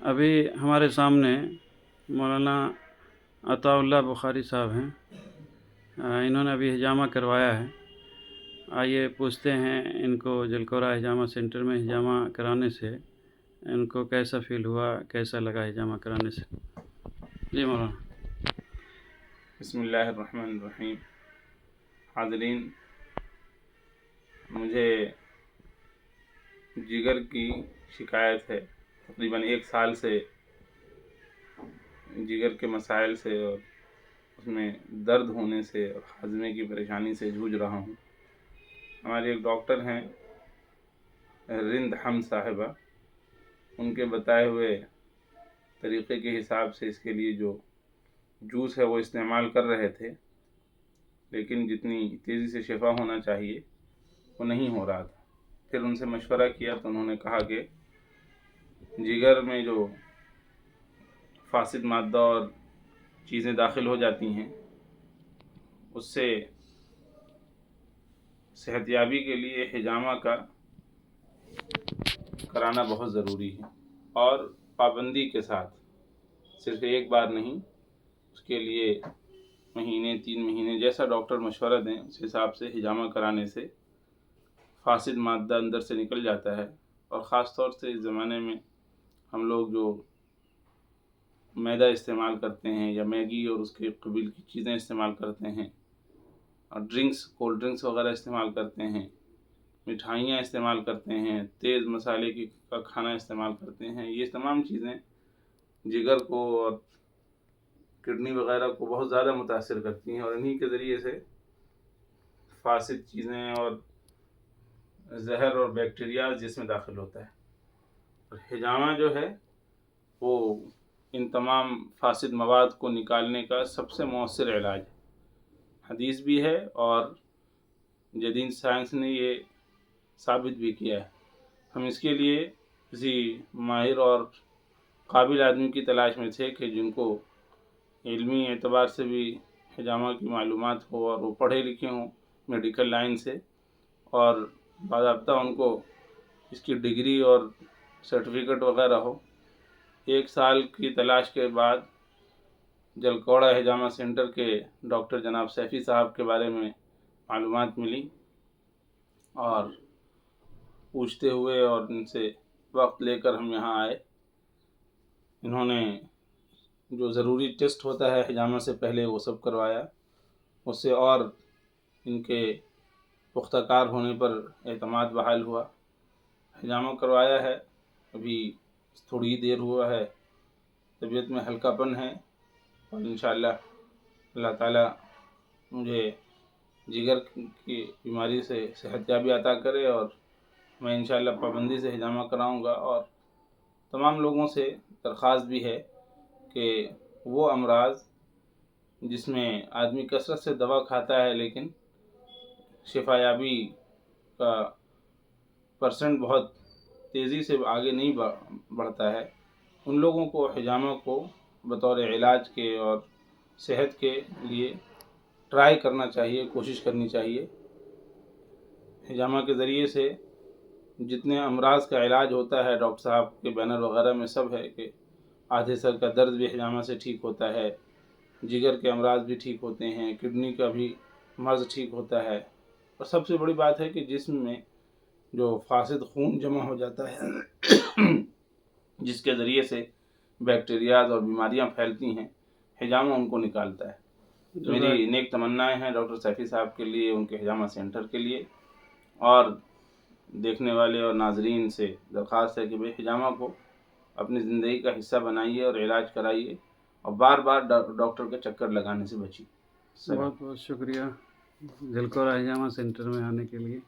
ابھی ہمارے سامنے مولانا عطا اللہ بخاری صاحب ہیں، انہوں نے ابھی حجامہ کروایا ہے۔ آئیے پوچھتے ہیں ان کو جلکورہ حجامہ سینٹر میں حجامہ کرانے سے ان کو کیسا فیل ہوا، کیسا لگا حجامہ کرانے سے۔ جی مولانا۔ بسم اللہ الرحمن الرحیم۔ حاضرین، مجھے جگر کی شکایت ہے، تقریباً 1 سال سے جگر کے مسائل سے اور اس میں درد ہونے سے اور ہاضمے کی پریشانی سے جوجھ رہا ہوں۔ ہمارے ایک ڈاکٹر ہیں رند ہم صاحبہ، ان کے بتائے ہوئے طریقے کے حساب سے اس کے لیے جو جوس ہے وہ استعمال کر رہے تھے، لیکن جتنی تیزی سے شفا ہونا چاہیے وہ نہیں ہو رہا تھا۔ پھر ان سے مشورہ کیا تو انہوں نے کہا کہ جگر میں جو فاسد مادہ اور چیزیں داخل ہو جاتی ہیں اس سے صحت یابی کے لیے حجامہ کا کرانا بہت ضروری ہے، اور پابندی کے ساتھ، صرف ایک بار نہیں، اس کے لیے مہینے 3 مہینے جیسا ڈاکٹر مشورہ دیں اس حساب سے حجامہ کرانے سے فاسد مادہ اندر سے نکل جاتا ہے۔ اور خاص طور سے اس زمانے میں ہم لوگ جو میدا استعمال کرتے ہیں یا میگی اور اس کے قبیل کی چیزیں استعمال کرتے ہیں، اور کولڈ ڈرنکس وغیرہ استعمال کرتے ہیں، مٹھائیاں استعمال کرتے ہیں، تیز مسالے کا کھانا استعمال کرتے ہیں، یہ تمام چیزیں جگر کو اور کڈنی وغیرہ کو بہت زیادہ متاثر کرتی ہیں، اور انہی کے ذریعے سے فاسد چیزیں اور زہر اور بیکٹیریا جسم میں داخل ہوتا ہے۔ اور حجامہ جو ہے وہ ان تمام فاسد مواد کو نکالنے کا سب سے مؤثر علاج ہے۔ حدیث بھی ہے اور جدید سائنس نے یہ ثابت بھی کیا ہے۔ ہم اس کے لیے کسی ماہر اور قابل آدمی کی تلاش میں تھے کہ جن کو علمی اعتبار سے بھی حجامہ کی معلومات ہو اور وہ پڑھے لکھے ہوں میڈیکل لائن سے، اور باضابطہ ان کو اس کی ڈگری اور سرٹیفکیٹ وغیرہ ہو۔ 1 سال کی تلاش کے بعد جلکورہ حجامہ سینٹر کے ڈاکٹر جناب سیفی صاحب کے بارے میں معلومات ملی، اور پوچھتے ہوئے اور ان سے وقت لے کر ہم یہاں آئے۔ انہوں نے جو ضروری ٹیسٹ ہوتا ہے حجامہ سے پہلے وہ سب کروایا، اس سے اور ان کے پختہ کار ہونے پر اعتماد بحال ہوا۔ حجامہ کروایا ہے، ابھی تھوڑی دیر ہوا ہے، طبیعت میں ہلکا پن ہے، اور انشاءاللہ اللہ تعالیٰ مجھے جگر کی بیماری سے صحت یابی عطا کرے، اور میں انشاءاللہ پابندی سے حجامہ کراؤں گا۔ اور تمام لوگوں سے درخواست بھی ہے کہ وہ امراض جس میں آدمی کثرت سے دوا کھاتا ہے لیکن شفا یابی کا پرسنٹ بہت تیزی سے آگے نہیں بڑھتا ہے، ان لوگوں کو حجامہ کو بطور علاج کے اور صحت کے لیے ٹرائی کرنا چاہیے، کوشش کرنی چاہیے۔ حجامہ کے ذریعے سے جتنے امراض کا علاج ہوتا ہے ڈاکٹر صاحب کے بینر وغیرہ میں سب ہے کہ آدھے سر کا درد بھی حجامہ سے ٹھیک ہوتا ہے، جگر کے امراض بھی ٹھیک ہوتے ہیں، کڈنی کا بھی مرض ٹھیک ہوتا ہے، اور سب سے بڑی بات ہے کہ جسم میں جو فاسد خون جمع ہو جاتا ہے جس کے ذریعے سے بیکٹیریاز اور بیماریاں پھیلتی ہیں، حجامہ ان کو نکالتا ہے۔ میری نیک تمنائیں ہیں ڈاکٹر سیفی صاحب کے لیے، ان کے حجامہ سینٹر کے لیے، اور دیکھنے والے اور ناظرین سے درخواست ہے کہ بھئی حجامہ کو اپنی زندگی کا حصہ بنائیے اور علاج کرائیے، اور بار بار ڈاکٹر کے چکر لگانے سے بچیے۔ بہت بہت شکریہ جلکورہ حجامہ سینٹر میں آنے کے لیے۔